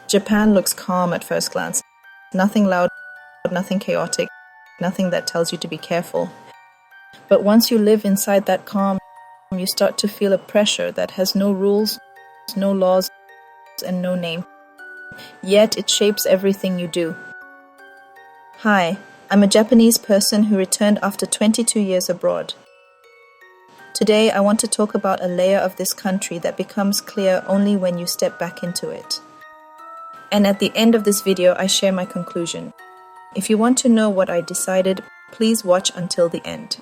Japan looks calm at first glance. Nothing loud, nothing chaotic, nothing that tells you to be careful. But once you live inside that calm, you start to feel a pressure that has no rules, no laws, and no name. Yet it shapes everything you do. Hi, I'm a Japanese person who returned after 22 years abroad. Today I want to talk about a layer of this country that becomes clear only when you step back into it. And at the end of this video I share my conclusion. If you want to know what I decided, please watch until the end.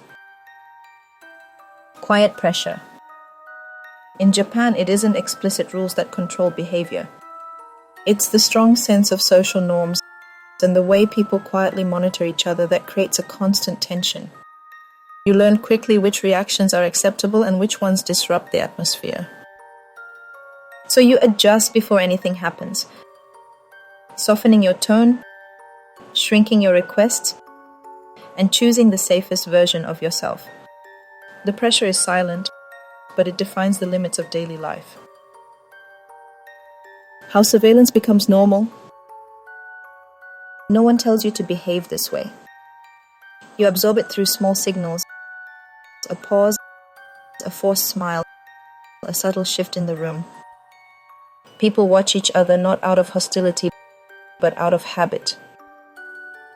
Quiet pressure. In Japan, it isn't explicit rules that control behavior. It's the strong sense of social norms and the way people quietly monitor each other that creates a constant tension. You learn quickly which reactions are acceptable and which ones disrupt the atmosphere. So you adjust before anything happens, softening your tone, shrinking your requests, and choosing the safest version of yourself. The pressure is silent, but it defines the limits of daily life. How surveillance becomes normal. No one tells you to behave this way. You absorb it through small signals, a pause, a forced smile, a subtle shift in the room. People watch each other not out of hostility, but out of habit.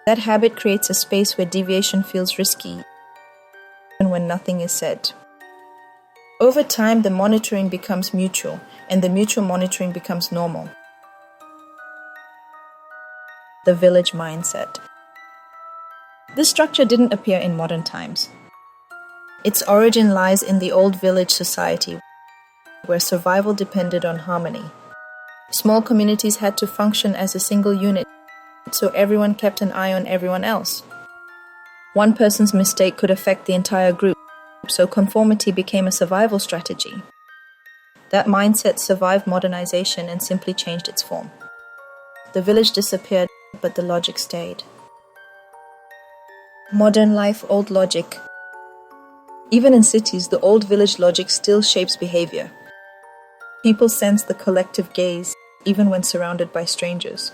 That habit creates a space where deviation feels risky, even when nothing is said. Over time, the monitoring becomes mutual, and the mutual monitoring becomes normal. The village mindset. This structure didn't appear in modern times. Its origin lies in the old village society, where survival depended on harmony. Small communities had to function as a single unit, so everyone kept an eye on everyone else. One person's mistake could affect the entire group, so conformity became a survival strategy. That mindset survived modernization and simply changed its form. The village disappeared, but the logic stayed. Modern life, old logic. Even in cities, the old village logic still shapes behavior. People sense the collective gaze, even when surrounded by strangers.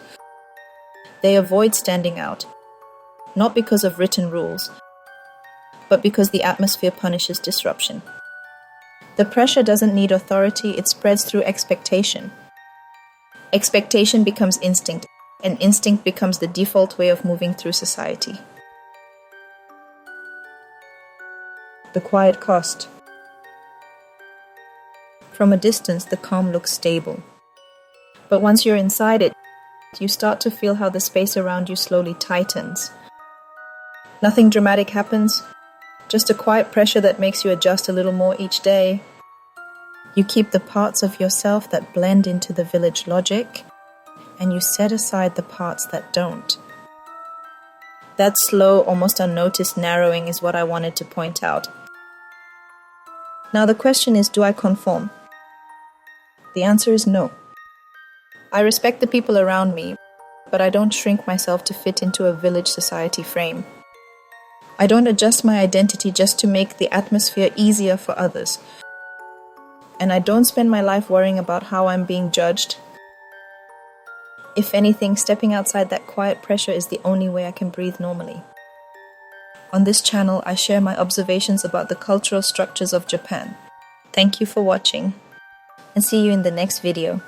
They avoid standing out, not because of written rules, but because the atmosphere punishes disruption. The pressure doesn't need authority, it spreads through expectation. Expectation becomes instinct, and instinct becomes the default way of moving through society. The quiet cost. From a distance, the calm looks stable. But once you're inside it, you start to feel how the space around you slowly tightens. Nothing dramatic happens, just a quiet pressure that makes you adjust a little more each day. You keep the parts of yourself that blend into the village logic, and you set aside the parts that don't. That slow, almost unnoticed narrowing is what I wanted to point out. Now the question is, do I conform? The answer is no. I respect the people around me, but I don't shrink myself to fit into a village society frame. I don't adjust my identity just to make the atmosphere easier for others. And I don't spend my life worrying about how I'm being judged. If anything, stepping outside that quiet pressure is the only way I can breathe normally. On this channel, I share my observations about the cultural structures of Japan. Thank you for watching, and see you in the next video.